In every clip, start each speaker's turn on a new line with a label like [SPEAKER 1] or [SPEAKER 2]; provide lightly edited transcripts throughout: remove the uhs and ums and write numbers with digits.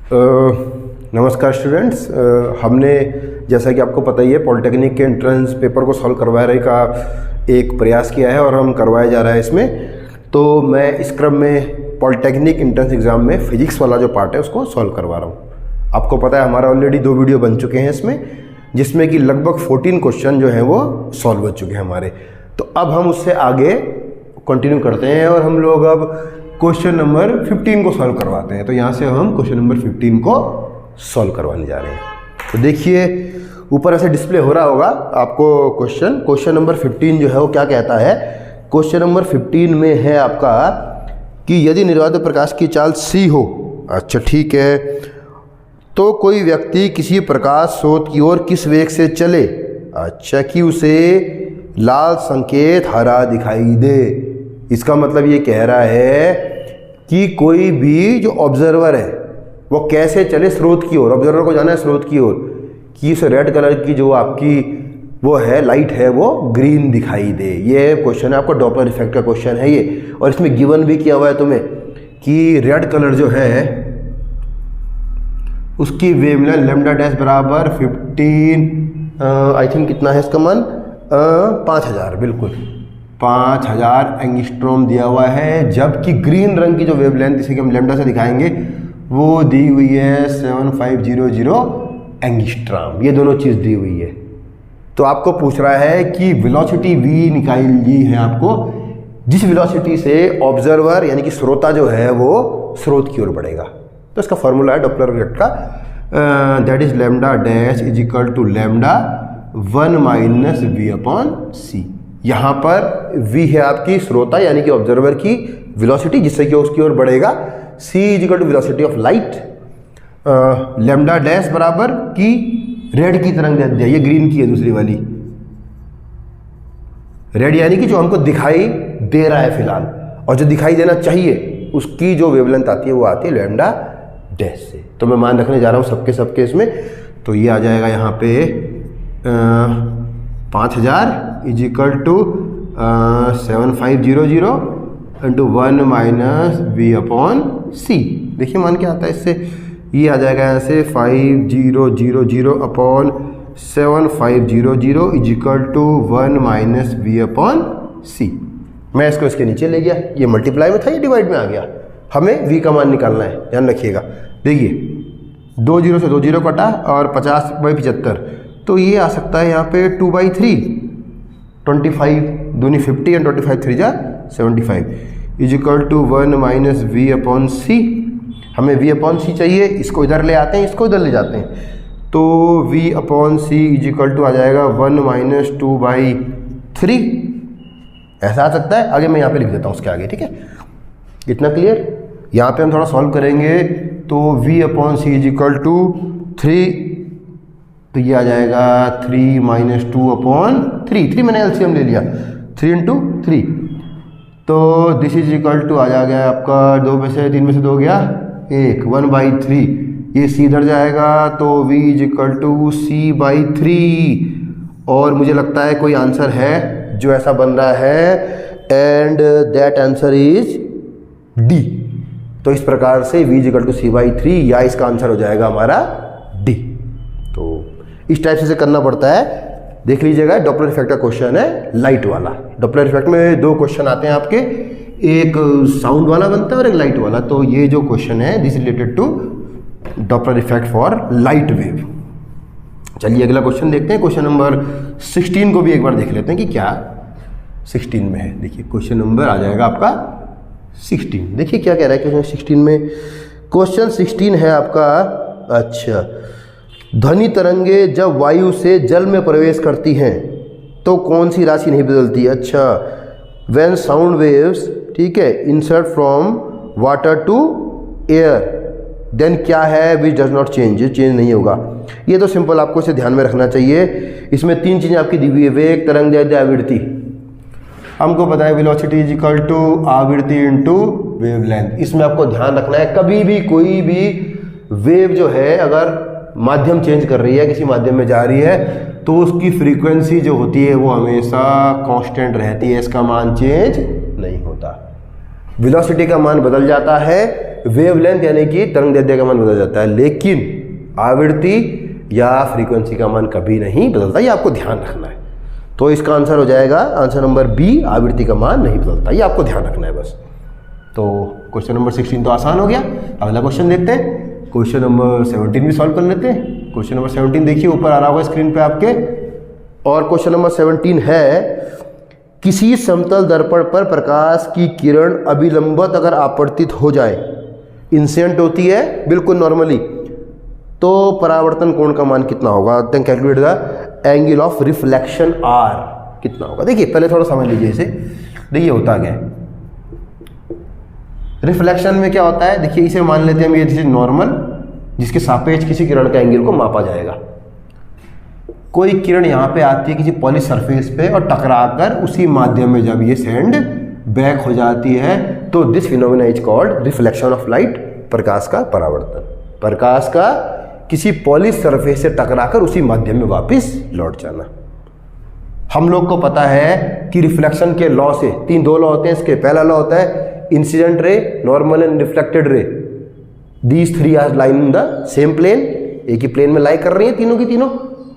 [SPEAKER 1] नमस्कार स्टूडेंट्स। हमने जैसा कि आपको पता ही है पॉलिटेक्निक के एंट्रेंस पेपर को सॉल्व करवाने का एक प्रयास किया है और हम करवाया जा रहा है इसमें। तो मैं इस क्रम में पॉलिटेक्निक एंट्रेंस एग्ज़ाम में फिजिक्स वाला जो पार्ट है उसको सॉल्व करवा रहा हूँ। आपको पता है हमारा ऑलरेडी 2 वीडियो बन चुके हैं इसमें, जिसमें कि लगभग 14 क्वेश्चन जो हैं वो सॉल्व हो चुके हैं हमारे। तो अब हम उससे आगे कंटिन्यू करते हैं और हम लोग अब क्वेश्चन नंबर 15 को सॉल्व करवाते हैं। तो यहाँ से हम क्वेश्चन नंबर 15 को सॉल्व करवाने जा रहे हैं। तो देखिए ऊपर ऐसे डिस्प्ले हो रहा होगा आपको क्वेश्चन नंबर 15 जो है वो क्या कहता है। क्वेश्चन नंबर 15 में है आपका कि यदि निर्वात प्रकाश की चाल c हो, अच्छा ठीक है, तो कोई व्यक्ति किसी प्रकाश स्रोत की ओर किस वेग से चले, अच्छा कि उसे लाल संकेत हरा दिखाई दे। इसका मतलब ये कह रहा है कि कोई भी जो ऑब्जर्वर है वो कैसे चले स्रोत की ओर। ऑब्जर्वर को जाना है स्रोत की ओर कि इस रेड कलर की जो आपकी वो है लाइट है वो ग्रीन दिखाई दे। ये क्वेश्चन है आपका डॉपलर इफेक्ट का क्वेश्चन है ये, और इसमें गिवन भी किया हुआ है तुम्हें कि रेड कलर जो है उसकी वेवलेंथ लैम्डा डैश बराबर 15 आई थिंक कितना है इसका मान 5000, बिल्कुल 5000 एंगस्ट्रॉम दिया हुआ है। जबकि ग्रीन रंग की जो वेवलेंथ जिसे कि हम लैम्डा से दिखाएंगे वो दी हुई है 7500 एंगस्ट्रॉम। ये दोनों चीज़ दी हुई है। तो आपको पूछ रहा है कि वेलोसिटी v निकाली है आपको, जिस वेलोसिटी से ऑब्जर्वर यानी कि श्रोता जो है वो स्रोत की ओर बढ़ेगा। तो इसका फॉर्मूला है डॉपलर इफेक्ट का, that is lambda dash is equal to lambda 1 minus V upon C. यहाँ पर v है आपकी श्रोता यानी कि ऑब्जर्वर की वेलोसिटी जिससे कि उसकी ओर बढ़ेगा। c is equal to velocity of light. Lambda dash बराबर की रेड की तरंग दे दिया, ये ग्रीन की है दूसरी वाली। रेड यानी कि जो हमको दिखाई दे रहा है फिलहाल, और जो दिखाई देना चाहिए उसकी जो वेवलेंथ आती है वो आती है लैम्डा डैश से। तो मैं मान रखने जा रहा हूँ सबके इसमें। तो ये आ जाएगा यहाँ पे 5000 is equal to 7500 into 1 minus V upon C. देखिए मान क्या आता है इससे, ये आ जाएगा यहाँ से 5000 upon 7500 is equal to 1 minus V upon C. मैं इसको इसके नीचे ले गया, ये मल्टीप्लाई में था ये डिवाइड में आ गया। हमें v का मान निकालना है, ध्यान रखिएगा। देखिए 2 0 से 2 0 कटा और 50/75, तो ये आ सकता है यहाँ पे 2/3 25 दूनी 50 एंड 25 3 जा 75 is equal to 1 minus V upon C. हमें v अपॉन सी चाहिए, इसको इधर ले आते हैं, इसको इधर ले जाते हैं। तो v upon C is equal to आ जाएगा 1 माइनस 2/3। ऐसा आ सकता है। आगे मैं यहाँ पे लिख देता हूँ उसके आगे, ठीक है, इतना क्लियर। यहाँ पे हम थोड़ा सॉल्व करेंगे तो v upon C is equal to 3, तो ये आ जाएगा 3 माइनस 2 अपॉन 3 मैंने एलसीएम ले लिया, 3 इंटू 3। तो दिस इज इक्वल टू आ जाएगा आपका 2 में से 3 में से 2 गया 1, 1/3। ये सी इधर जाएगा तो v is equal to c/3। और मुझे लगता है कोई आंसर है जो ऐसा बन रहा है, and that answer is D. तो इस प्रकार से v is equal to c/3 या इसका आंसर हो जाएगा हमारा डी। तो इस टाइप से करना पड़ता है। देख लीजिएगा डॉपलर इफेक्ट का क्वेश्चन है लाइट वाला। डॉपलर इफेक्ट में 2 क्वेश्चन आते हैं आपके, एक साउंड वाला बनता है और एक लाइट वाला। तो ये जो क्वेश्चन है this related to Doppler effect for light wave. चलिए अगला क्वेश्चन देखते हैं। क्वेश्चन नंबर 16 को भी एक बार देख लेते हैं कि क्या 16 में है। देखिए क्वेश्चन नंबर आ जाएगा आपका 16। देखिए क्या कह रहा है क्वेश्चन 16 में। क्वेश्चन 16 है आपका, अच्छा, ध्वनि तरंगे जब वायु से जल में प्रवेश करती हैं तो कौन सी राशि नहीं बदलती। अच्छा, व्हेन साउंड वेव्स, ठीक है, insert from water to air then क्या है which does not change, change नहीं होगा। ये तो सिंपल आपको इसे ध्यान में रखना चाहिए। इसमें 3 चीज़ें आपकी दी हुई है, वेग, तरंग, आवृत्ति। हमको पता है वेलोसिटी इज इक्वल टू आवृत्ति इंटू वेवलेंथ। इसमें आपको ध्यान रखना है कभी भी कोई भी वेव जो है अगर माध्यम चेंज कर रही है, किसी माध्यम में जा रही है, तो उसकी फ्रीक्वेंसी जो होती है वो हमेशा कांस्टेंट रहती है, इसका मान चेंज नहीं होता। वेलोसिटी का मान बदल जाता है वेवलेंथ यानी कि तरंग दैर्ध्य का मान बदल जाता है, लेकिन आवृत्ति या फ्रीक्वेंसी का मान कभी नहीं बदलता, ये आपको ध्यान रखना है। तो इसका आंसर हो जाएगा आंसर नंबर बी, आवृत्ति का मान नहीं बदलता, ये आपको ध्यान रखना है बस। तो क्वेश्चन नंबर 16 तो आसान हो गया। अगला क्वेश्चन देखते हैं, क्वेश्चन नंबर 17 भी सॉल्व कर लेते हैं। क्वेश्चन नंबर 17 देखिए ऊपर आ रहा होगा स्क्रीन पे आपके, और क्वेश्चन नंबर 17 है, किसी समतल दर्पण पर प्रकाश की किरण अभिलंबत अगर आपतित हो जाए, इंसिडेंट होती है बिल्कुल नॉर्मली, तो परावर्तन कोण का मान कितना होगा? Then calculate the angle of reflection R कितना होगा। देखिए पहले थोड़ा समझ लीजिए इसे। देखिए होता क्या है रिफ्लेक्शन में, क्या होता है, देखिए इसे मान लेते हैं हम ये दिस इज नॉर्मल, जिसके सापेक्ष किसी किरण का एंगल को मापा जाएगा। कोई किरण यहाँ पे आती है किसी पॉलिश सरफेस पे और टकराकर उसी माध्यम में जब ये सेंड बैक हो जाती है, तो this phenomena is called reflection of light, प्रकाश का परावर्तन। प्रकाश का किसी पॉलिश सरफेस से टकराकर उसी माध्यम में वापस लौट जाना। हम लोग को पता है कि रिफ्लेक्शन के लॉ से दो लॉ होते हैं इसके। पहला लॉ होता है incident ray, normal and reflected ray, these three are line in the same plane, एक ही प्लेन में लाई कर रही है तीनों की तीनों।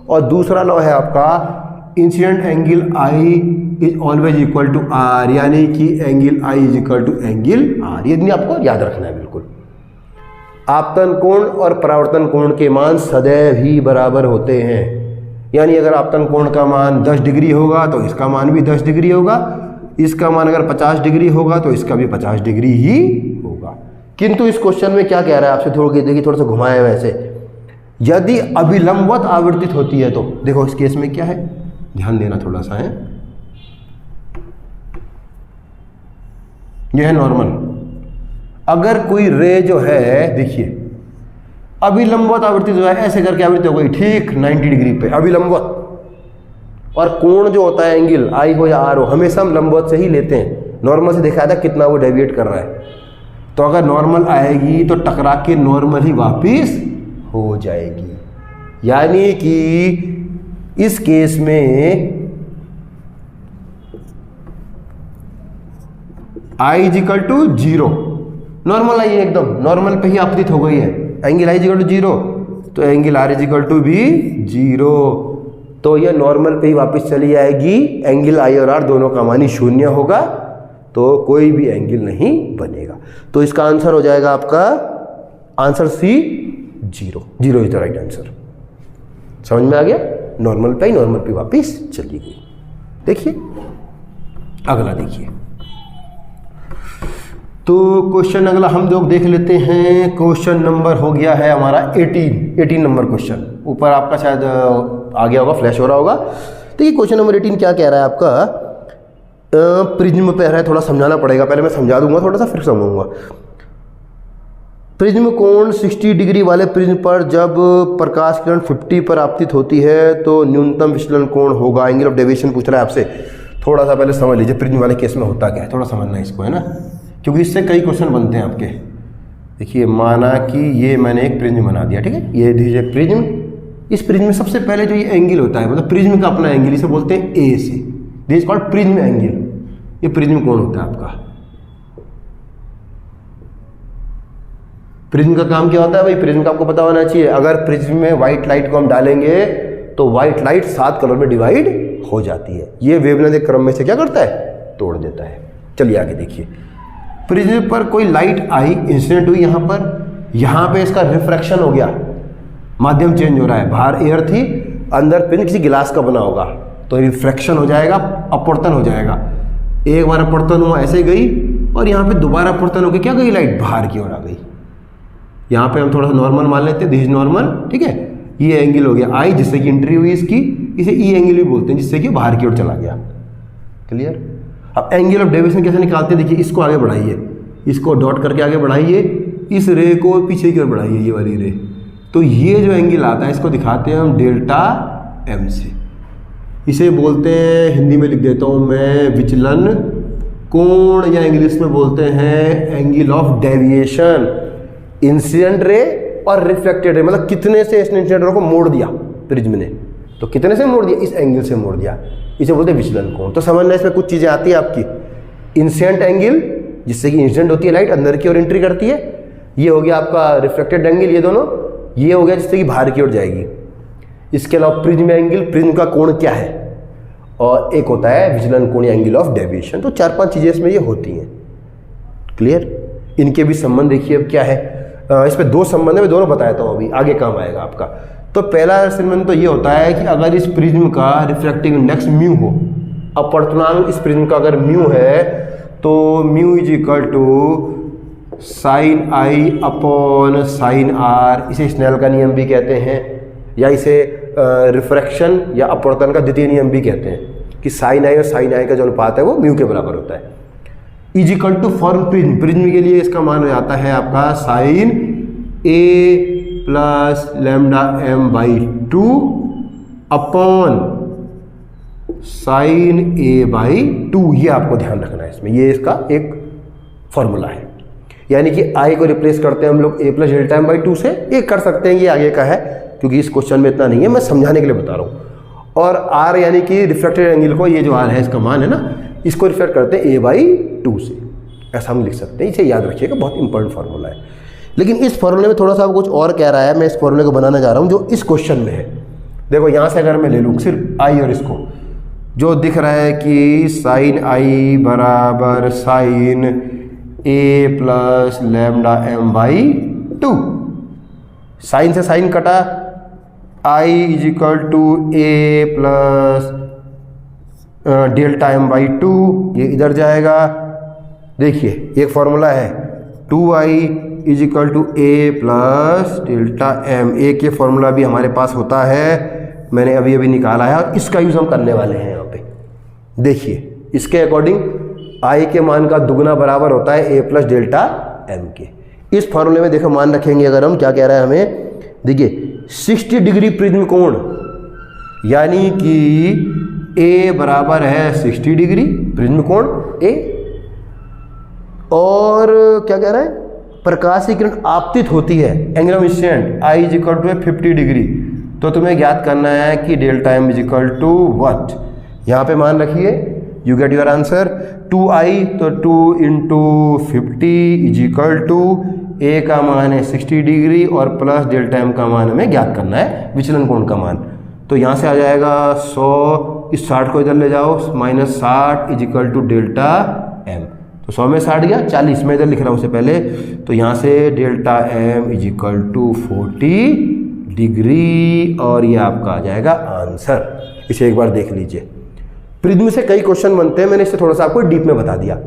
[SPEAKER 1] और दूसरा लॉ है आपका incident angle I is always equal to R, यानी कि angle I is equal to angle R. ये नहीं आपको याद रखना है बिल्कुल। आपतन कोण और परावर्तन कोण के मान सदैव ही बराबर होते हैं, यानी अगर आपतन कोण का मान 10 डिग्री होगा तो इसका मान भी 10 डिग्री होगा, इसका मान अगर 50 डिग्री होगा तो इसका भी 50 डिग्री ही होगा। किंतु इस क्वेश्चन में क्या कह रहा है आपसे, थोड़ा सा घुमाया वैसे, यदि अभिलंबवत आवर्तित होती है तो देखो इस केस में क्या है, ध्यान देना थोड़ा सा है। यह है नॉर्मल। अगर कोई रे जो है देखिए अभिलंबवत आवर्तित जो है, ऐसे करके आवृत्ति हो गई ठीक 90 डिग्री पे अभिलंबवत, और कोण जो होता है एंगल आई हो या आर हो, हमेशा हम लंबवत से ही लेते हैं। नॉर्मल से दिखाया था कितना वो डेविएट कर रहा है, तो अगर नॉर्मल आएगी to टकरा के नॉर्मल ही वापिस हो जाएगी। यानी कि इस केस में आई इजिकल टू 0, नॉर्मल आई है एकदम, नॉर्मल पे ही आपतित हो गई है। एंगल आई इजिकल टू 0 तो एंगल आर इजिकल टू भी 0, तो यह नॉर्मल पे ही वापस चली आएगी। एंगल आई और आर दोनों का मान ही 0 होगा, तो कोई भी एंगल नहीं बनेगा। तो इसका आंसर हो जाएगा आपका answer C 0 is the right answer. समझ में आ गया? नॉर्मल पे वापस चली गई। देखिए अगला देखिए, तो क्वेश्चन अगला हम लोग देख लेते हैं। क्वेश्चन नंबर हो गया है हमारा 18 नंबर क्वेश्चन। ऊपर आपका शायद आ गया होगा, फ्लैश हो रहा होगा। तो ये क्वेश्चन नंबर 18 क्या कह रहा है आपका, प्रिज्म पे है, थोड़ा समझाना पड़ेगा। पहले मैं समझा दूंगा थोड़ा सा, फिर समझाऊंगा। प्रिज्म कोण 60 डिग्री वाले प्रिज्म पर जब प्रकाश किरण 50 पर आपतित होती है तो न्यूनतम विचलन कोण होगा। एंगल ऑफ डेविएशन पूछ रहा है आपसे। थोड़ा सा पहले समझ लीजिए प्रिज्म वाले केस में होता क्या है, थोड़ा समझना है इसको, है ना, क्योंकि इससे कई क्वेश्चन बनते हैं आपके। देखिए माना कि ये मैंने एक प्रिज्म बना दिया, ठीक है, ये दीजिए प्रिज्म। इस प्रिज्म में सबसे पहले जो ये एंगल होता है, मतलब प्रिज्म का अपना एंगल, इसे बोलते हैं ए से, this is called prism angle. ये प्रिज्म कोण होता है आपका। प्रिज्म का काम क्या होता है भाई, प्रिज्म का आपको पता होना चाहिए। अगर प्रिज्म में व्हाइट लाइट को हम डालेंगे तो व्हाइट लाइट 7 कलर में डिवाइड हो जाती है। ये वेवलेंथ के क्रम में से क्या करता है, तोड़ देता है। चलिए आगे देखिए, प्रिज्म पर कोई लाइट आई, इंसिडेंट हुई यहाँ पे इसका रिफ्रैक्शन हो गया, माध्यम चेंज हो रहा है। बाहर एयर थी, अंदर पिन किसी गिलास का बना होगा, तो रिफ्रैक्शन हो जाएगा, अपवर्तन हो जाएगा। एक बार अपवर्तन हुआ ऐसे गई, और यहाँ पे दोबारा अपवर्तन होकर क्या गई, लाइट बाहर की ओर आ गई। यहाँ पे हम थोड़ा सा नॉर्मल मान लेते हैं, दिस इज नॉर्मल, ठीक है। ये एंगल हो गया आई, जिससे कि एंट्री हुई इसकी, इसे ई एंगल भी बोलते हैं, जिससे कि बाहर की ओर चला गया। क्लियर? अब एंगल ऑफ डेविएशन कैसे निकालते हैं, देखिए इसको आगे बढ़ाइए, इसको डॉट करके आगे बढ़ाइए, इस रे को पीछे की ओर बढ़ाइए, ये वाली रे। तो ये जो एंगल आता है इसको दिखाते हैं हम डेल्टा एम से। इसे बोलते हैं, हिंदी में लिख देता हूँ मैं, विचलन कोण, या इंग्लिश में बोलते हैं angle of deviation. Incident ray और रिफ्लेक्टेड रे, मतलब कितने से इसने इंसिडेंट रे को मोड़ दिया प्रिज्म ने, तो कितने से मोड़ दिया, इस एंगल से मोड़ दिया, इसे बोलते हैं विचलन कोण। तो समझना इसमें कुछ चीज़ें आती है आपकी। इंसिडेंट एंगल, जिससे कि इंसिडेंट होती है लाइट, अंदर की ओर एंट्री करती है, ये हो गया आपका रिफ्लेक्टेड एंगल, ये दोनों, ये हो गया जिससे कि बाहर की ओर जाएगी। इसके अलावा प्रिज्म एंगल, प्रिज्म का कोण क्या है, और एक होता है विचलन कोण, एंगल ऑफ डेविएशन। तो 4-5 चीज़ें इसमें ये होती हैं। क्लियर? इनके भी संबंध देखिए अब क्या है। इसमें 2 संबंध है, मैं दोनों बताता हूँ, अभी आगे काम आएगा आपका। तो पहला संबंध तो ये होता है कि अगर इस प्रिज्म का रिफ्रैक्टिव इंडेक्स म्यू हो, अपवर्तनांक इस प्रिज्म का अगर म्यू है, तो mu is equal to sine I upon sine R, इसे स्नेल का नियम भी कहते हैं, या इसे रिफ्रैक्शन या अपवर्तन का द्वितीय नियम भी कहते हैं कि साइन आई और साइन आई का जो अनुपात है वो म्यू के बराबर होता है। Is equal to for prism, prism के लिए इसका मान हो जाता है आपका sine A plus lambda M by 2 upon sine A by 2। ये आपको ध्यान रखना है इसमें, ये इसका एक फॉर्मूला है। यानी कि आई को रिप्लेस करते हैं हम लोग ए प्लस डेल्टा एम बाई 2 से, एक कर सकते हैं, ये आगे का है क्योंकि इस क्वेश्चन में इतना नहीं है, मैं समझाने के लिए बता रहा हूँ। और आर यानी कि रिफ्लेक्टेड एंगल को, ये जो आर है इसका मान है ना, इसको रिफ्लेक्ट करते हैं ए बाई 2 से, ऐसा हम लिख सकते हैं। इसे याद रखिएगा, बहुत इंपॉर्टेंट फार्मूला है। लेकिन इस फार्मूले में थोड़ा सा कुछ और कह रहा है, मैं इस फार्मूले को बनाना चाह रहा हूँ जो इस क्वेश्चन में है। देखो यहाँ से अगर मैं ले लूँ सिर्फ आई और इसको, जो दिख रहा है कि साइन आई बराबर sine A plus lambda M by 2, sine से साइन कटा, I is equal to A plus delta M by 2, ये इधर जाएगा। देखिए एक फॉर्मूला है 2i is equal to A plus delta M, एक ये फॉर्मूला भी हमारे पास होता है, मैंने अभी अभी निकाला है और इसका यूज़ हम करने वाले हैं यहाँ पे। देखिए इसके अकॉर्डिंग i के मान का दुगना बराबर होता है a प्लस डेल्टा एम के। इस फॉर्मूले में देखो मान रखेंगे अगर हम, क्या कह रहा है हमें, देखिए 60 डिग्री प्रिज्म कोण, यानी कि a बराबर है 60 डिग्री प्रिज्म कोण a, और क्या कह रहा है, प्रकाश की किरण आपतित होती है, angle of incidence i is equal to 50 degree. तो तुम्हें ज्ञात करना है कि delta M is equal to what, यहाँ पे मान रखिए, you get your answer 2i, तो 2 into 50 is equal to a का मान है 60 डिग्री और प्लस डेल्टा एम का मान हमें ज्ञात करना है, विचलन कोण का मान। तो यहाँ से आ जाएगा 100, इस 60 को इधर ले जाओ, -60 is equal to delta M. तो 100 में 60 गया, 40 में इधर लिख रहा हूँ उससे पहले, तो यहाँ से delta M is equal to 40 degree, और ये आपका आ जाएगा आंसर। इसे एक बार देख लीजिए। प्रिज्म से कई क्वेश्चन बनते हैं, मैंने इससे थोड़ा सा आपको डीप में बता दिया,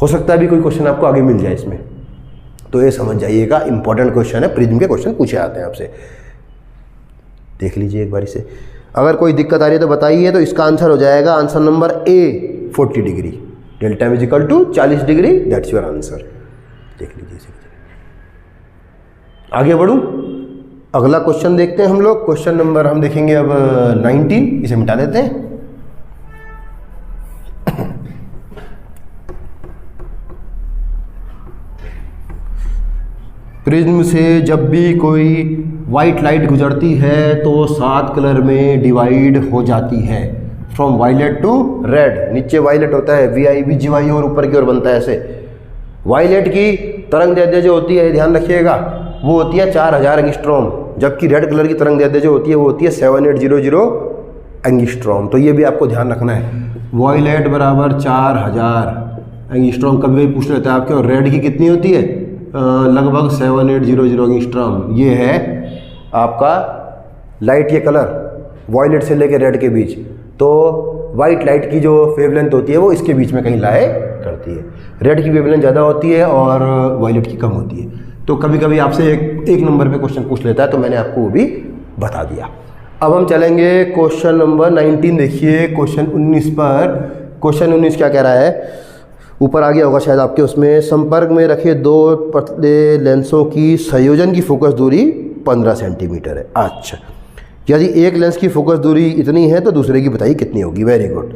[SPEAKER 1] हो सकता है भी कोई क्वेश्चन आपको आगे मिल जाए इसमें, तो ये समझ जाइएगा इंपॉर्टेंट क्वेश्चन है, प्रिज्म के क्वेश्चन पूछे आते हैं आपसे। देख लीजिए एक बार इसे, अगर कोई दिक्कत आ रही है तो बताइए। तो इसका आंसर हो जाएगा answer number A 40 degree, delta M is equal to 40 degree, that's your answer. देख लीजिए इसे। आगे बढ़ूं, अगला क्वेश्चन देखते हैं हम लोग। क्वेश्चन नंबर हम देखेंगे अब 19, इसे मिटा देते हैं। प्रिज्म से जब भी कोई वाइट लाइट गुजरती है तो 7 कलर में डिवाइड हो जाती है, फ्रॉम वायलेट टू रेड। नीचे वायलेट होता है VIB GY और ऊपर की ओर बनता है ऐसे। वायलेट की तरंग दैर्ध्य जो होती है, ध्यान रखिएगा, वो होती है 4000 एंगस्ट्रॉम, जबकि रेड कलर की तरंग दैर्ध्य जो होती है वो होती है 7800 एंगस्ट्रॉम। तो ये भी आपको ध्यान रखना है, वायलेट बराबर 4000 एंगस्ट्रॉम। कभी कभी पूछ लेता है आपके, और रेड की कितनी होती है, लगभग 7800 एंगस्ट्रॉम। ये है आपका लाइट, ये कलर वायलेट से लेकर रेड के बीच। तो वाइट लाइट की जो वेवलेंथ होती है वो इसके बीच में कहीं लाए करती है, रेड की वेवलेंथ ज़्यादा होती है और वायलेट की कम होती है। तो कभी कभी आपसे एक नंबर पे क्वेश्चन पूछ लेता है, तो मैंने आपको वो भी बता दिया। अब हम चलेंगे क्वेश्चन नंबर 19। देखिए क्वेश्चन 19 पर, क्वेश्चन 19 क्या कह रहा है, ऊपर आ गया होगा शायद आपके उसमें, संपर्क में रखे 2 पतले लेंसों की संयोजन की फोकस दूरी 15 सेंटीमीटर है। अच्छा, यदि एक लेंस की फोकस दूरी इतनी है तो दूसरे की बताइए कितनी होगी। Very good.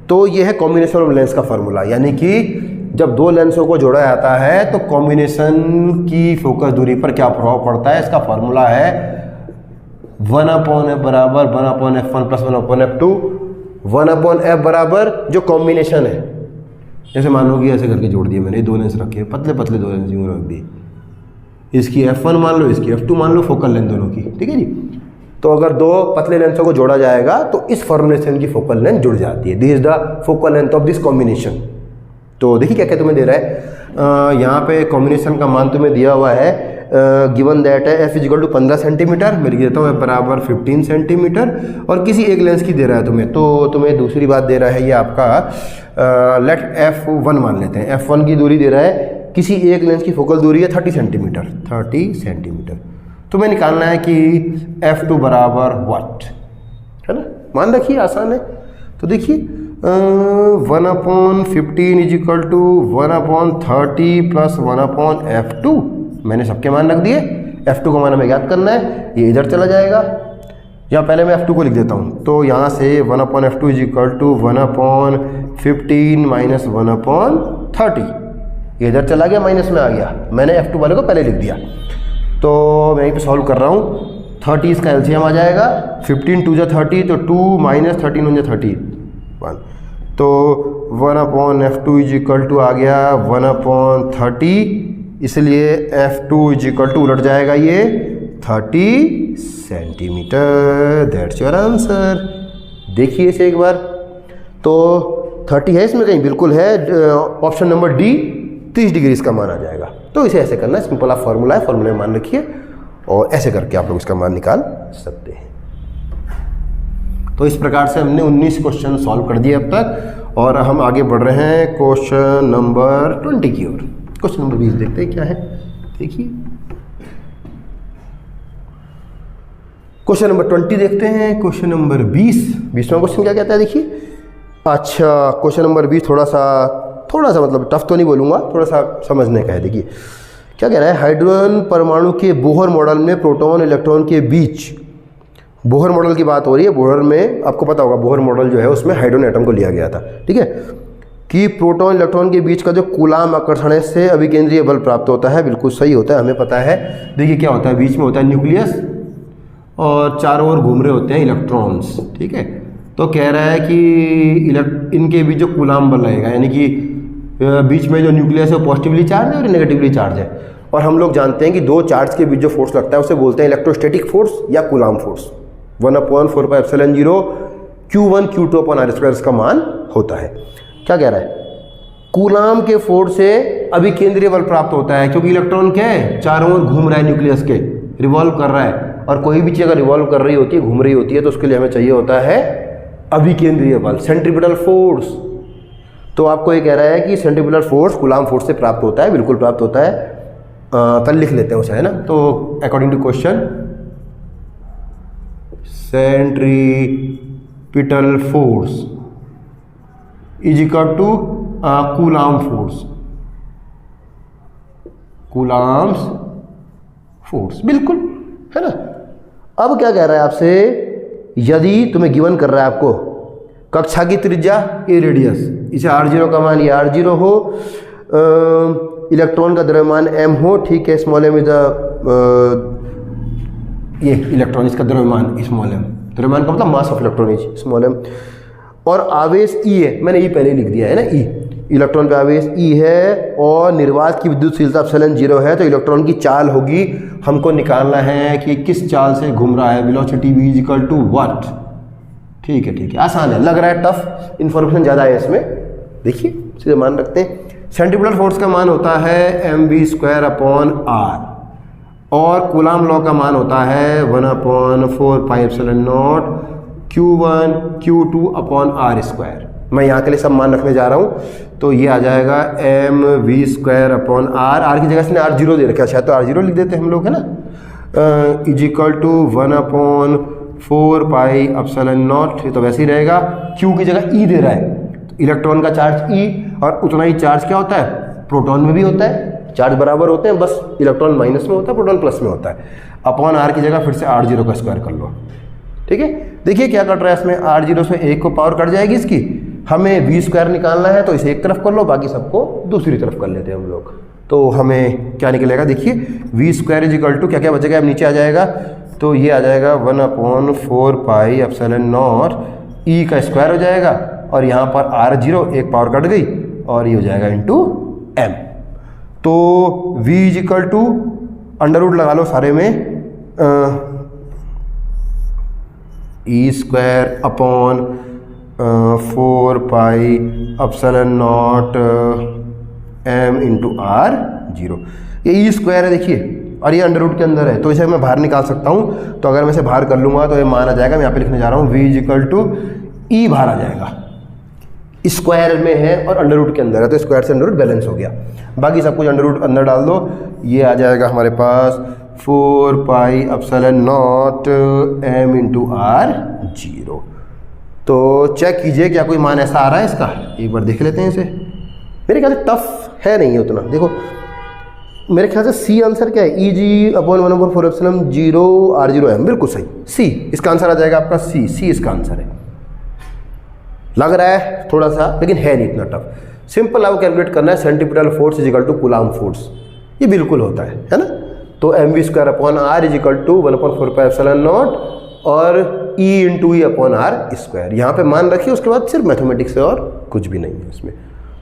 [SPEAKER 1] तो ये है कॉम्बिनेशन ऑफ लेंस का फार्मूला, यानी कि जब 2 लेंसों को जोड़ा जाता है तो कॉम्बिनेशन की फोकस दूरी पर क्या प्रभाव पड़ता है। इसका फार्मूला है 1/f बराबर 1/f1 प्लस 1/f2। 1/f बराबर जो कॉम्बिनेशन है, जैसे मान लो कि ऐसे करके जोड़ दिए मैंने, 2 लेंस रखे, पतले पतले 2 लेंस यूँ रख दिए, इसकी F1 मान लो, इसकी F2 मान लो, फोकल लेंथ दोनों की, ठीक है जी। तो अगर दो पतले लेंसों को जोड़ा जाएगा तो इस फॉर्मूले से इनकी फोकल लेंथ जुड़ जाती है। This is the focal length of this combination. तो देखिए क्या क्या तुम्हें दे रहा है, यहाँ पे कॉम्बिनेशन का मान तुम्हें दिया हुआ है, गिवन दैट है F इजिकल टू 15 सेंटीमीटर, मैं लिख देता हूँ बराबर 15 सेंटीमीटर, और किसी एक लेंस की दे रहा है तुम्हें। तो तुम्हें दूसरी बात दे रहा है ये आपका लेट F1 मान लेते हैं, F1 की दूरी दे रहा है, किसी एक लेंस की फोकल दूरी है 30 सेंटीमीटर, 30 सेंटीमीटर। तो मैं निकालना है कि F2 बराबर व्हाट, है ना, मान रखिए आसान है। तो देखिए 1/15 इजिकल टू 1/30 प्लस 1/F2, मैंने सबके मान रख दिए। F2 का मान हमें ज्ञात करना है, ये इधर चला जाएगा, या पहले मैं F2 को लिख देता हूँ। तो यहाँ से 1/F2 इजिकल टू 1/15 माइनस 1/30, ये इधर चला गया, माइनस में आ गया, मैंने F2 वाले को पहले लिख दिया। तो मैं यहीं पे सॉल्व कर रहा हूँ, 30 इसका एलसीएम आ जाएगा, 15 2 30, तो 2 माइनस 13 1 31, तो 1/F2 इजिकल टू आ गया 1/30, इसलिए F2 इजिकल टू उलट जाएगा ये 30 सेंटीमीटर। That's your answer. देखिए इसे एक बार, तो 30 है इसमें कहीं, बिल्कुल है, ऑप्शन नंबर डी 30 डिग्री इसका मान आ जाएगा। तो इसे ऐसे करना है, सिंपल आप फॉर्मूला है, फॉर्मूले में मान रखिए और ऐसे करके आप लोग इसका मान निकाल सकते हैं। तो इस प्रकार से हमने 19 क्वेश्चन सॉल्व कर दिए अब तक, और हम आगे बढ़ रहे हैं क्वेश्चन नंबर 20 की ओर। क्वेश्चन नंबर 20 देखते हैं क्या है। देखिए क्वेश्चन नंबर 20 देखते हैं। क्वेश्चन नंबर 20वां क्वेश्चन क्या कहता है, देखिए। अच्छा, क्वेश्चन नंबर 20 थोड़ा सा मतलब टफ तो नहीं बोलूँगा, थोड़ा सा समझने का है। देखिए क्या कह रहा है, हाइड्रोजन परमाणु के बोहर मॉडल में प्रोटॉन इलेक्ट्रॉन के बीच, बोहर मॉडल की बात हो रही है। बोहर में आपको पता होगा, बोहर मॉडल जो है उसमें हाइड्रोजन एटम को लिया गया था, ठीक है, कि प्रोटॉन इलेक्ट्रॉन के बीच का जो कूलाम आकर्षण है से अभिकेंद्रीय बल प्राप्त होता है। बिल्कुल सही होता है, हमें पता है। देखिए क्या होता है, बीच में होता है न्यूक्लियस और चारों ओर घूम रहे होते हैं इलेक्ट्रॉन्स, ठीक है। तो कह रहा है कि इनके बीच जो कूलाम बल रहेगा, यानी कि बीच में जो न्यूक्लियस है वो पॉजिटिवली चार्ज है और नेगेटिवली चार्ज है। और हम लोग जानते हैं कि दो चार्ज के बीच जो फोर्स लगता है उसे बोलते हैं इलेक्ट्रोस्टैटिक फोर्स या कूलाम फोर्स। 1/4πε0 Q1 Q2/r² इसका मान होता है। क्या कह रहा है, कूलाम के फोर्स से अभिकेंद्रीय बल प्राप्त होता है, क्योंकि इलेक्ट्रॉन क्या है, चारों ओर घूम रहा है, न्यूक्लियस के रिवॉल्व कर रहा है। और कोई भी चीज़ अगर रिवॉल्व कर रही होती है, घूम रही होती है, तो उसके लिए हमें चाहिए होता है अभिकेंद्रीय बल, सेंट्रीपिटल फोर्स। तो आपको ये कह रहा है कि सेंट्रीपिटल फोर्स कूलाम फोर्स से प्राप्त होता है, बिल्कुल प्राप्त होता है। पहले लिख लेते हैं उसे, है ना। तो according to question, centripetal force is equal to Coulomb force, Coulomb's force, बिल्कुल, है ना। अब क्या कह रहा है आपसे, यदि तुम्हें गिवन कर रहा है आपको कक्षा की त्रिज्या ए रेडियस, इसे r0 का मान ये r0 हो, इलेक्ट्रॉन का द्रव्यमान m हो, ठीक है, स्मॉल m इज ये इलेक्ट्रॉन, इसका द्रव्यमान स्मॉल m, द्रव्यमान का मतलब mass of electron is small m, और आवेश E है, मैंने E पहले लिख दिया है ना, E, इलेक्ट्रॉन पे आवेश E है, और निर्वात की विद्युतशीलता एप्सिलॉन 0 है। तो इलेक्ट्रॉन की चाल होगी, हमको निकालना है कि किस चाल से घूम रहा है, velocity v equal to what. ठीक है, ठीक है, आसान है, लग रहा है टफ, इन्फॉर्मेशन ज़्यादा है इसमें। देखिए सीधे मान रखते हैं, सेंट्रीपिटल फोर्स का मान होता है mv²/r, और कूलाम लॉ का मान होता है 1/4πε0 Q1 Q2/r²। मैं यहाँ के लिए सब मान रखने जा रहा हूँ, तो ये आ जाएगा mv²/r, r की जगह से r0 दे रखा है, शायद तो r0 लिख देते हैं हम लोग, है ना, इज इक्वल टू 1/4πε0, ये तो वैसे ही रहेगा। Q की जगह E दे रहा है, तो इलेक्ट्रॉन का चार्ज E, और उतना ही चार्ज क्या होता है, प्रोटॉन में भी होता है, चार्ज बराबर होते हैं, बस इलेक्ट्रॉन माइनस में होता है, प्रोटॉन प्लस में होता है। अपॉन r की जगह फिर से r0 का स्क्वायर कर लो, ठीक है। देखिए क्या कट रहा है इसमें, r0 से 1 को पावर कट जाएगी इसकी, हमें v² निकालना है, तो इसे एक तरफ कर लो, बाकी सबको दूसरी तरफ कर लेते हैं हम लोग। तो हमें क्या निकलेगा, देखिए v² इज इक्वल टू क्या क्या बचेगा, अब नीचे आ जाएगा, तो ये आ जाएगा 1/4πε0 E का स्क्वायर हो जाएगा, और यहाँ पर r0 एक पावर कट गई, और ये हो जाएगा इंटू m। तो v is equal to under root लगा लो सारे में, E square upon 4 pi epsilon not m into R 0। ये ई स्क्वायर है देखिए, और ये अंडर रूट के अंदर है, तो इसे मैं बाहर निकाल सकता हूँ। तो अगर मैं इसे बाहर कर लूँगा तो ये मान आ जाएगा, मैं यहाँ पे लिखने जा रहा हूँ v इक्वल टू ई बाहर आ जाएगा, स्क्वायर में है और अंडर रूट के अंदर है, तो स्क्वायर से अंडर रूट बैलेंस हो गया। बाकी सब कुछ अंडर रूट अंदर डाल दो, ये आ जाएगा हमारे पास 4 pi epsilon not m into R 0। तो चेक कीजिए क्या कोई मान ऐसा आ रहा है इसका, एक बार देख लेते हैं इसे। मेरे ख्याल से टफ है नहीं है उतना, देखो मेरे ख्याल से सी आंसर क्या है, ई जी अपॉन 1/4 एप्सिलॉन 0 r0 m, बिल्कुल सही सी, इसका आंसर आ जाएगा आपका सी, सी इसका आंसर है। लग रहा है थोड़ा सा, लेकिन है नहीं इतना टफ। सिंपल आपको कैलकुलेट करना है, centripetal force is equal to Coulomb force, ये बिल्कुल होता है ना। तो mv square upon R is equal to 1/4 pi epsilon naught और e into E upon R square, यहाँ पे मान रखिए। उसके बाद सिर्फ मैथमेटिक्स है और कुछ भी नहीं है इसमें।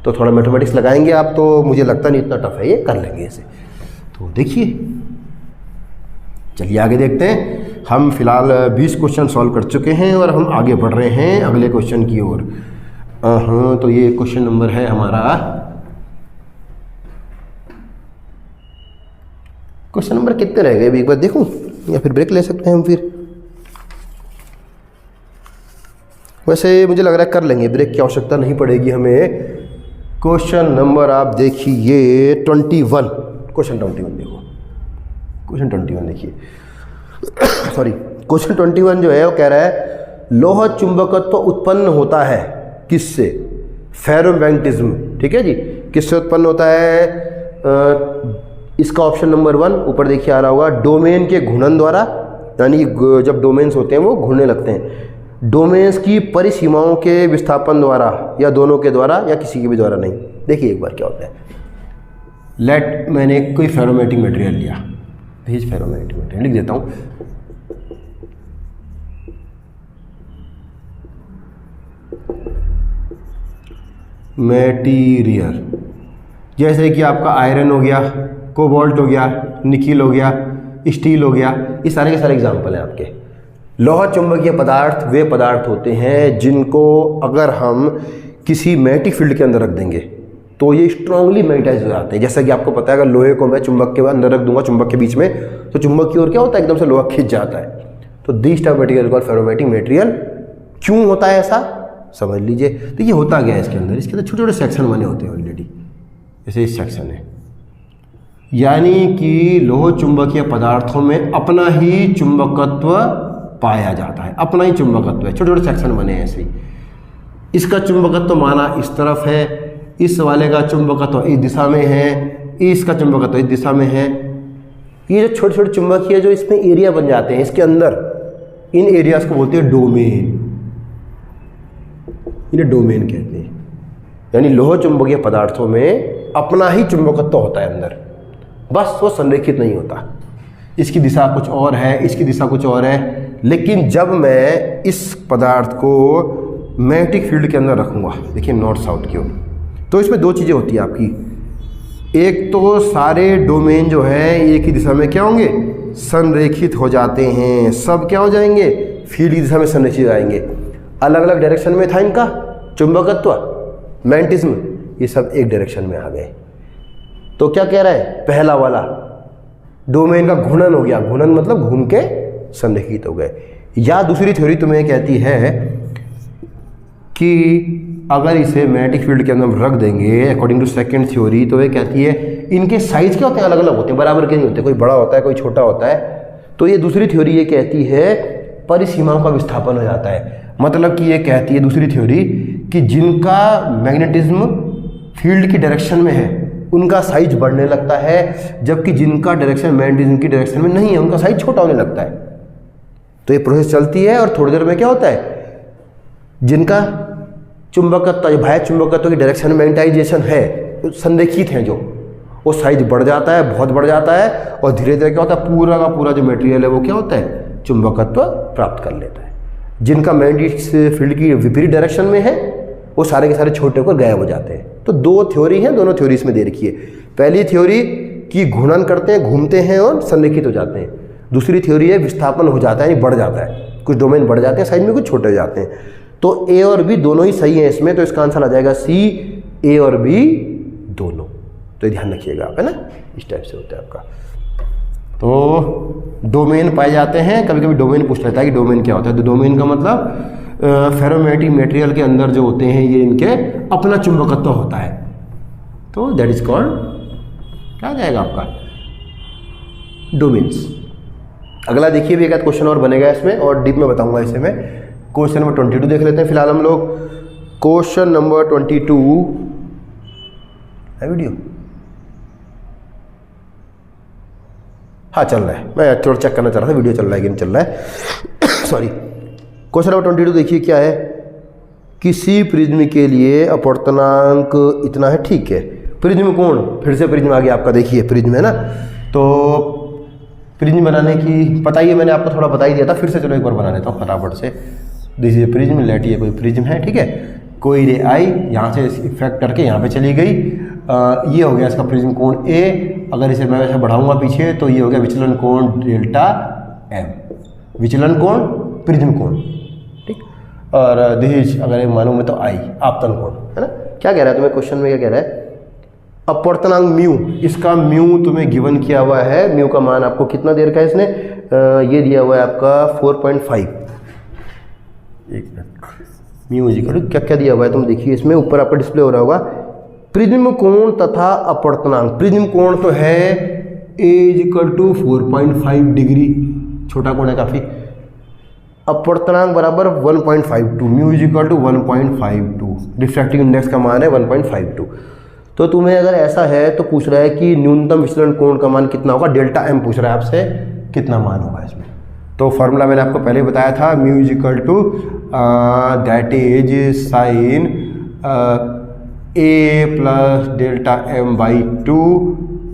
[SPEAKER 1] तो थोड़ा मैथमेटिक्स लगाएंगे आप तो मुझे लगता नहीं इतना टफ है, ये कर लेंगे इसे। तो देखिए, चलिए आगे देखते हैं। हम फिलहाल 20 क्वेश्चन सॉल्व कर चुके हैं और हम आगे बढ़ रहे हैं अगले क्वेश्चन की ओर। हाँ, तो ये क्वेश्चन नंबर है हमारा, क्वेश्चन नंबर कितने रह गए एक बार देखूं, या फिर ब्रेक ले सकते हैं हम फिर। वैसे मुझे लग रहा है कर लेंगे, ब्रेक की आवश्यकता नहीं पड़ेगी हमें। क्वेश्चन नंबर आप देखिए 21, क्वेश्चन 21 देखो, क्वेश्चन 21 देखिए सॉरी, क्वेश्चन 21 जो है वो कह रहा है लोह चुंबकत्व उत्पन्न होता है किससे, फेरोमैग्नेटिज्म। ठीक है जी, किससे उत्पन्न होता है? इसका ऑप्शन नंबर 1 ऊपर देखिए आ रहा होगा, डोमेन के घूर्णन द्वारा, यानी जब डोमेन्स होते हैं वो घूमने लगते हैं, डोमेन्स की परिसीमाओं के विस्थापन द्वारा, या दोनों के द्वारा, या किसी के भी द्वारा नहीं। देखिए एक बार क्या होता है। मैंने कोई फेरोमैग्नेटिक मटेरियल लिया, भेज फेरोमैग्नेटिक मटेरियल लिख देता हूँ। मटेरियल जैसे कि आपका आयरन हो गया, कोबाल्ट हो गया, निकिल हो गया, स्टील हो गया, ये सारे के सारे एग्जाम्पल हैं आपके। लोह चुंबकीय पदार्थ वे पदार्थ होते हैं जिनको अगर हम किसी मैग्नेटिक फील्ड के अंदर रख देंगे तो ये स्ट्रांगली मैग्नेटाइज हो जाते हैं। जैसा कि आपको पता है, अगर लोहे को मैं चुंबक के अंदर रख दूंगा, चुंबक के बीच में, तो चुंबक की ओर क्या होता है, एकदम से लोहा खिंच जाता है। तो this type material called ferromagnetic material. क्यों होता है ऐसा, समझ लीजिए। तो ये होता गया है इसके अंदर, इसके अंदर छोटे छोटे सेक्शन बने होते हैं ऑलरेडी, जैसे इस सेक्शन है। यानी कि लोह चुंबकीय पदार्थों में अपना ही चुंबकत्व पाया जाता है, अपना ही चुंबकत्व है, छोटे छोटे सेक्शन बने हैं ऐसे ही। इसका चुंबकत्व माना इस तरफ है, इस वाले का चुंबकत्व इस दिशा में है, इसका चुंबकत्व इस दिशा में है। ये जो छोटे छोटे चुंबकीय जो इसमें एरिया बन जाते हैं इसके अंदर, इन एरियाज को बोलते हैं डोमेन, इन्हें डोमेन कहते हैं। यानी लोह चुंबकीय पदार्थों में अपना ही चुंबकत्व होता है अंदर, बस वो संरेखित नहीं होता। इसकी दिशा कुछ और है, इसकी दिशा कुछ और है। लेकिन जब मैं इस पदार्थ को मैग्नेटिक फील्ड के अंदर रखूँगा, देखिए नॉर्थ साउथ की ओर, तो इसमें दो चीज़ें होती है आपकी। एक तो सारे डोमेन जो है एक ही दिशा में क्या होंगे, संरेखित हो जाते हैं। सब क्या हो जाएंगे, फील्ड की दिशा में संरेखित हो जाएंगे। अलग अलग डायरेक्शन में था इनका चुंबकत्व, मैग्नेटिज्म, ये सब एक डायरेक्शन में आ गए। तो क्या कह रहा है, पहला वाला डोमेन का घूर्णन हो गया, घूर्णन मतलब घूम के संरेखित हो गए। या दूसरी थ्योरी तुम्हें कहती है कि अगर इसे मैग्नेटिक फील्ड के अंदर रख देंगे अकॉर्डिंग टू सेकंड थ्योरी, तो ये कहती है इनके साइज क्या होते हैं, अलग अलग होते हैं, बराबर के नहीं होते, कोई बड़ा होता है कोई छोटा होता है। तो ये दूसरी थ्योरी ये कहती है परिसीमाओं का विस्थापन हो जाता है। मतलब कि ये कहती है दूसरी थ्योरी कि जिनका मैग्नेटिज्म फील्ड की डायरेक्शन में है उनका साइज बढ़ने लगता है, जबकि जिनका डायरेक्शन मैग्नेटिज्म की डायरेक्शन में नहीं है उनका साइज छोटा होने लगता है। तो ये प्रोसेस चलती है और थोड़ी देर में क्या होता है, जिनका चुंबकत्व, बाह्य चुंबकत्व की डायरेक्शन में मैग्नेटाइजेशन है, संरेखित हैं जो, वो साइज बढ़ जाता है, बहुत बढ़ जाता है, और धीरे धीरे क्या होता है, पूरा का पूरा जो मटेरियल है वो क्या होता है, चुंबकत्व प्राप्त कर लेता है। जिनका मैग्नेटिक फील्ड की विपरीत डायरेक्शन में है वो सारे के सारे छोटे होकर गायब हो जाते हैं। तो दो थ्योरी हैं, दोनों थ्योरी इसमें दे रखी है। पहली थ्योरी कि घूर्णन करते हैं, घूमते हैं और संरेखित हो जाते हैं। दूसरी थ्योरी है विस्थापन हो जाता है यानी बढ़ जाता है, कुछ डोमेन बढ़ जाते हैं साइज में, कुछ छोटे हो जाते हैं। तो ए और बी दोनों ही सही हैं इसमें, तो इसका आंसर आ जाएगा सी, ए और बी दोनों। तो ये ध्यान रखिएगा आप, है ना, इस टाइप से होता है आपका। तो डोमेन पाए जाते हैं, कभी कभी डोमेन पूछ लेता है कि डोमेन क्या होता है। तो डोमेन का मतलब फेरोमैग्नेटिक मटेरियल के अंदर जो होते हैं ये इनके अपना चुंबकत्व होता है, तो दैट इज कॉल्ड, क्या आ जाएगा आपका, डोमेन्स। अगला देखिए भी एक आध क्वेश्चन और बनेगा इसमें और डीप में बताऊंगा इसे मैं। क्वेश्चन नंबर 22 देख लेते हैं फिलहाल हम लोग। क्वेश्चन नंबर 22 है वीडियो, हाँ चल रहा है, मैं थोड़ा चेक करना चाह रहा था वीडियो चल रहा है कि नहीं चल रहा है सॉरी। क्वेश्चन नंबर 22 देखिए क्या है, किसी प्रिज्म के लिए अपवर्तनांक इतना है, ठीक है। प्रिज्म कोण, फिर से प्रिज्म आ गया आपका, देखिए प्रिज्म है ना, तो प्रिज्म बनाने की पता ही है, मैंने आपको थोड़ा बता ही दिया था, फिर से चलो एक बार बना लेता हूँ फटाफट से। देखिए प्रिज्म, लेट ये कोई प्रिज्म है, ठीक है, कोई रे आई यहाँ से इफेक्ट करके यहाँ पे चली गई, ये हो गया इसका प्रिज्म कोण ए। अगर इसे मैं वैसे बढ़ाऊंगा पीछे तो ये हो गया विचलन कोण डेल्टा एम, विचलन कोण प्रिज्म कोण, ठीक। और दिस अगर मालूम है तो आई, आपतन कोण, है ना। क्या कह रहा है तुम्हें क्वेश्चन में, क्या कह रहा है, अपवर्तनांक म्यू, इसका म्यू तुम्हें गिवन किया हुआ है, म्यू का मान आपको कितना दे रखा है इसने, ये दिया हुआ है आपका 4.5। एक मिनट, म्यू इक्वल क्या क्या दिया हुआ है तुम देखिए, इसमें ऊपर आपका डिस्प्ले हो रहा होगा, प्रिज्म कोण तथा अपवर्तनांक। प्रिज्म कोण तो है ए इक्वल टू 4.5 डिग्री, छोटा कोण है काफ़ी। अपवर्तनांक बराबर 1.52, mu equal to 1.52, refractive index का मान है 1.52। तो तुम्हें अगर ऐसा है तो पूछ रहा है कि न्यूनतम विचलन कोण का मान कितना होगा, डेल्टा एम पूछ रहा है आपसे, कितना मान होगा इसमें। तो फॉर्मूला मैंने आपको पहले बताया था, mu equal to that is sine A plus delta M by 2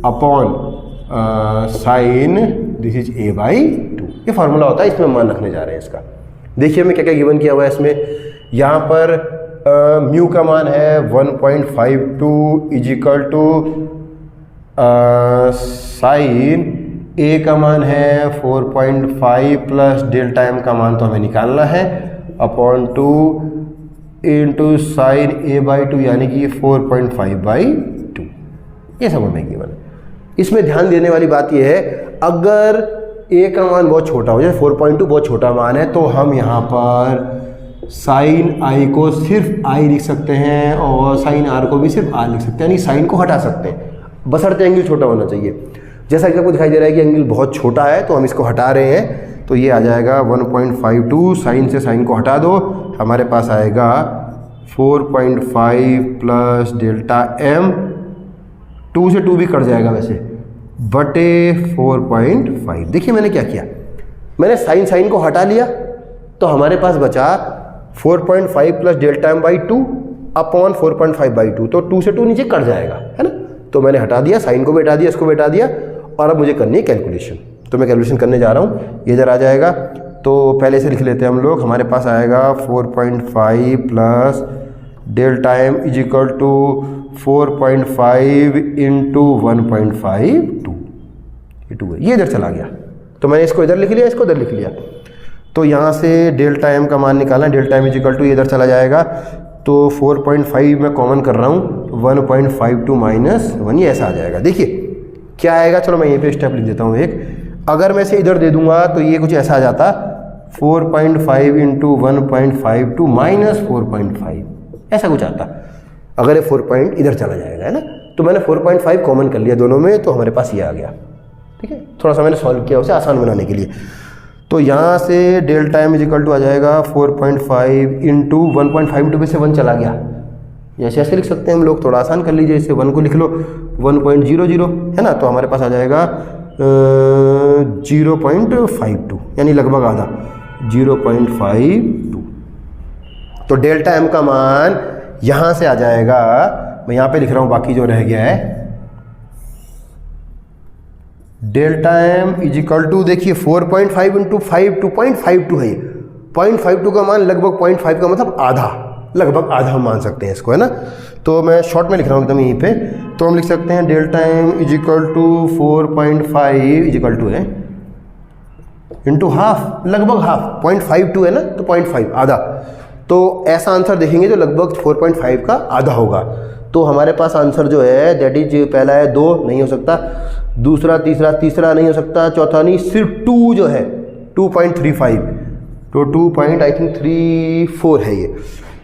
[SPEAKER 1] upon sine this is A by 2। ये फार्मूला होता है, इसमें मान रखने जा रहे हैं इसका। देखिए हमें क्या क्या गिवन किया हुआ है इसमें, यहाँ पर म्यू का मान है 1.52 इजिकल टू साइन ए का मान है 4.5 प्लस डेल्टा एम का मान तो हमें निकालना है upon 2 into sine A by 2 यानी कि 4.5 बाई 2। ये सब हमें गिवन। इसमें ध्यान देने वाली बात यह है, अगर ए का मान बहुत छोटा हो जाए, 4.2 बहुत छोटा मान है, तो हम यहाँ पर साइन आई को सिर्फ आई लिख सकते हैं और साइन आर को भी सिर्फ आर लिख सकते हैं, यानी साइन को हटा सकते हैं, बशर्ते एंगल छोटा होना चाहिए। जैसा कि आपको दिखाई दे रहा है कि एंगल बहुत छोटा है तो हम इसको हटा रहे हैं, तो ये आ जाएगा 1.52, साइन से साइन को हटा दो, हमारे पास आएगा 4.5 प्लस डेल्टा एम, 2 से 2 भी कट जाएगा वैसे, बटे 4.5। देखिए मैंने क्या किया, मैंने साइन साइन को हटा लिया तो हमारे पास बचा 4.5 plus delta M by 2 upon 4.5 by 2, तो 2 से 2 नीचे कट जाएगा, है ना। तो मैंने हटा दिया, साइन को भी हटा दिया, इसको भी हटा दिया, और अब मुझे करनी है कैलकुलेशन। तो मैं कैलकुलेशन करने जा रहा हूँ, ये इधर आ जाएगा, तो पहले से लिख लेते हैं हम लोग। हमारे पास आएगा 4.5 plus delta M is equal to 4.5 into 1.52, ये 2 है, ये इधर चला गया, तो मैंने इसको इधर लिख लिया, इसको इधर लिख लिया। तो यहाँ से डेल्टा एम का मान निकालना, delta M is equal to ये इधर चला जाएगा, तो 4.5 मैं कॉमन कर रहा हूँ, 1.52 माइनस 1, ये ऐसा आ जाएगा। देखिए क्या आएगा, चलो मैं यहीं पे स्टेप लिख देता हूँ एक, अगर मैं इसे इधर दे दूंगा तो ये कुछ ऐसा आ जाता, 4.5 इंटू 1.52 माइनस 4.5, ऐसा कुछ आता अगर ये 4 पॉइंट इधर चला जाएगा, है ना। तो मैंने 4.5 कॉमन कर लिया दोनों में, तो हमारे पास ये आ गया, ठीक है। थोड़ा सा मैंने सॉल्व किया उसे आसान बनाने के लिए। तो यहाँ से डेल्टा एम इजिकल टू आ जाएगा 4.5 इंटू 1.52 में से 1 चला गया, जैसे ऐसे लिख सकते हैं हम लोग, थोड़ा आसान कर लीजिए, इसे 1 को लिख लो 1.00, है ना। तो हमारे पास आ जाएगा 0.52, यानी लगभग आधा, 0.52। तो डेल्टा एम का मान यहाँ से आ जाएगा, मैं यहाँ पे लिख रहा हूँ, बाकी जो रह गया है डेल्टा एम इजिकल टू, देखिए 4.5 इंटू 5 2.52 है, ये 0.52 का मान लगभग 0.5 का मतलब आधा, लगभग आधा हम मान सकते हैं इसको, है ना। तो मैं शॉर्ट में लिख रहा हूँ एकदम यहीं पे। तो हम लिख सकते हैं delta M is equal to 4.5 is equal to है इंटू हाफ, लगभग हाफ 0.52 है ना, तो 0.5 आधा। तो ऐसा आंसर देखेंगे जो लगभग 4.5 का आधा होगा। तो हमारे पास आंसर जो है दैट इज, पहला है 2 नहीं हो सकता, दूसरा तीसरा नहीं हो सकता, चौथा नहीं, सिर्फ 2 जो है 2.35, तो 2.34 है ये,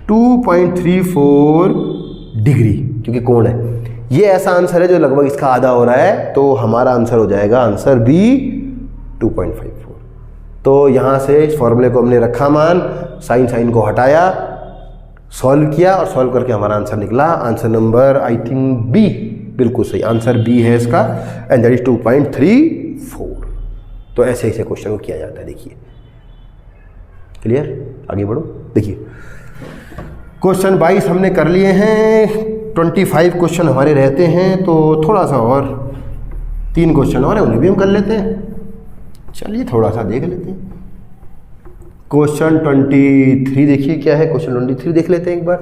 [SPEAKER 1] 2.34 डिग्री क्योंकि कोण है। ये ऐसा आंसर है जो लगभग इसका आधा हो रहा है। तो हमारा आंसर हो जाएगा आंसर बी 2.54। तो यहाँ से इस फॉर्मूले को हमने रखा मान, साइन को हटाया, सॉल्व किया और सॉल्व करके हमारा आंसर निकला। Answer number I think B, बिल्कुल सही आंसर बी है इसका, एंड दैट इज 2.34। तो ऐसे ऐसे क्वेश्चन को किया जाता है। देखिए क्लियर, आगे बढ़ो। देखिए क्वेश्चन 22 हमने कर लिए हैं, 25 क्वेश्चन हमारे रहते हैं, तो थोड़ा सा और 3 क्वेश्चन और है, उन्हें भी हम कर लेते हैं। चलिए थोड़ा सा देख लेते हैं। क्वेश्चन 23 देखिए क्या है, क्वेश्चन 23 देख लेते हैं एक बार।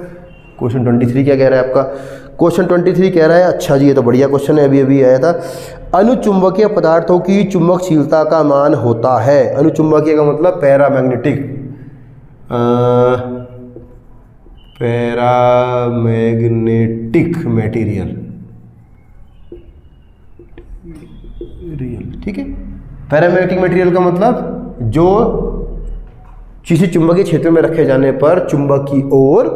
[SPEAKER 1] क्वेश्चन 23 क्या कह रहा है आपका? क्वेश्चन 23 कह रहा है, अच्छा जी ये तो बढ़िया क्वेश्चन है, अभी अभी आया था। अनुचुंबकीय पदार्थों की चुंबकशीलता का मान होता है। अनुचुंबकीय का मतलब पैरामैग्नेटिक, पैरामैग्नेटिक मटेरियल, ठीक है। पैरामैग्नेटिक मटेरियल का मतलब जो किसी चुंबकीय क्षेत्र में रखे जाने पर चुंबक की ओर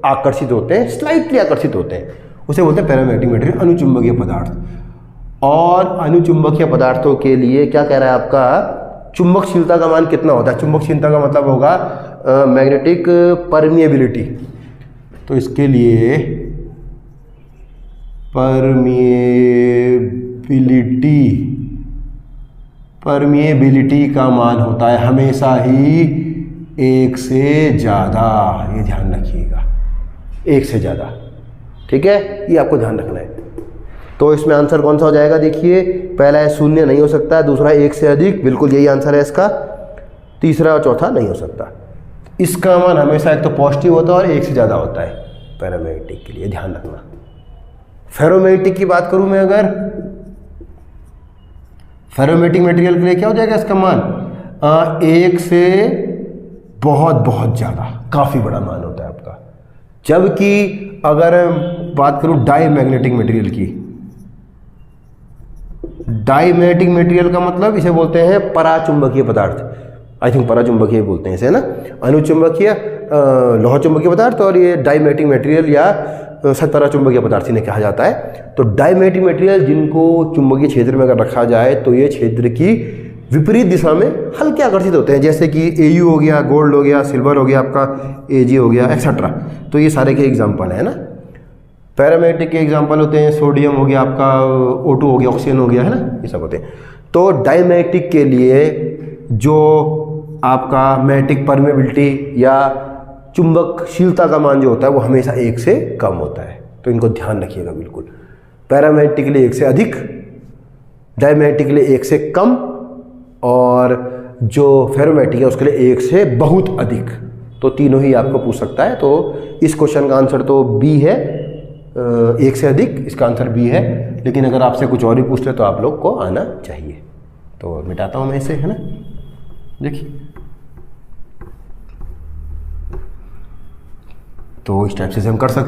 [SPEAKER 1] आकर्षित होते हैं, स्लाइटली आकर्षित होते हैं, उसे बोलते हैं पैरामैग्नेटिक मटेरियल, अनुचुंबकीय पदार्थ। और अनुचुंबकीय पदार्थों के लिए क्या कह रहा है आपका, चुंबकशीलता का मान कितना होता है? चुंबकशीलता का मतलब होगा मैग्नेटिक परमिएबिलिटी। तो इसके लिए परमिएबिलिटी का मान होता है हमेशा ही 1 से ज़्यादा। ये ध्यान रखिएगा, 1 से ज़्यादा, ठीक है, ये आपको ध्यान रखना है। तो इसमें आंसर कौन सा हो जाएगा? देखिए पहला है 0 नहीं हो सकता, दूसरा 1 से अधिक, बिल्कुल यही आंसर है इसका, तीसरा और चौथा नहीं हो सकता। इसका मान हमेशा एक तो पॉजिटिव होता है और 1 से ज़्यादा होता है पैरामैग्नेटिक के लिए, ध्यान रखना। फेरोमैग्नेटिक की बात करूं मैं अगर, फेरोमैग्नेटिक मटेरियल के लिए क्या हो जाएगा इसका मान? 1 से बहुत बहुत ज़्यादा, काफ़ी बड़ा मान होता है आपका। जबकि अगर बात करूं डाईमैग्नेटिक मटेरियल की, डाईमैग्नेटिक मटेरियल का मतलब इसे बोलते हैं पराचुंबकीय पदार्थ, आई थिंक पराचुंबकीय बोलते हैं इसे, ना। अनुचुंबकीय लोह चुंबकीय पदार्थ, और ये डाईमैग्नेटिक मटेरियल या पराचुंबकीय पदार्थ इन्हें कहा जाता है। तो डाईमैग्नेटिक मटेरियल जिनको चुंबकीय क्षेत्र में अगर रखा जाए तो ये क्षेत्र की विपरीत दिशा में हल्के आकर्षित होते हैं, जैसे कि Au हो गया, गोल्ड हो गया, सिल्वर हो गया, आपका Ag हो गया, एक्सेट्रा। तो ये सारे के एग्जाम्पल है ना। पैरामैग्नेटिक के एग्जाम्पल होते हैं, सोडियम हो गया आपका, O2 हो गया, ऑक्सीजन हो गया, है ना, ये सब होते हैं। तो डाईमैग्नेटिक के लिए जो आपका मैग्नेटिक परमेबिलिटी या चुंबकशीलता का मान जो होता है वो हमेशा 1 से कम होता है। तो इनको ध्यान रखिएगा बिल्कुल। पैरामैग्नेटिक के लिए 1 से अधिक, डाईमैग्नेटिक के लिए 1 से कम, और जो फेरोमैग्नेटिक है उसके लिए 1 से बहुत अधिक। तो तीनों ही आपको पूछ सकता है। तो इस क्वेश्चन का आंसर तो बी है, 1 से अधिक, इसका आंसर बी है। लेकिन अगर आपसे कुछ और ही पूछ ले तो आप लोग को आना चाहिए। तो मिटाता हूँ मैं इसे, है ना। देखिए तो इस टाइप से हम कर सकते हैं।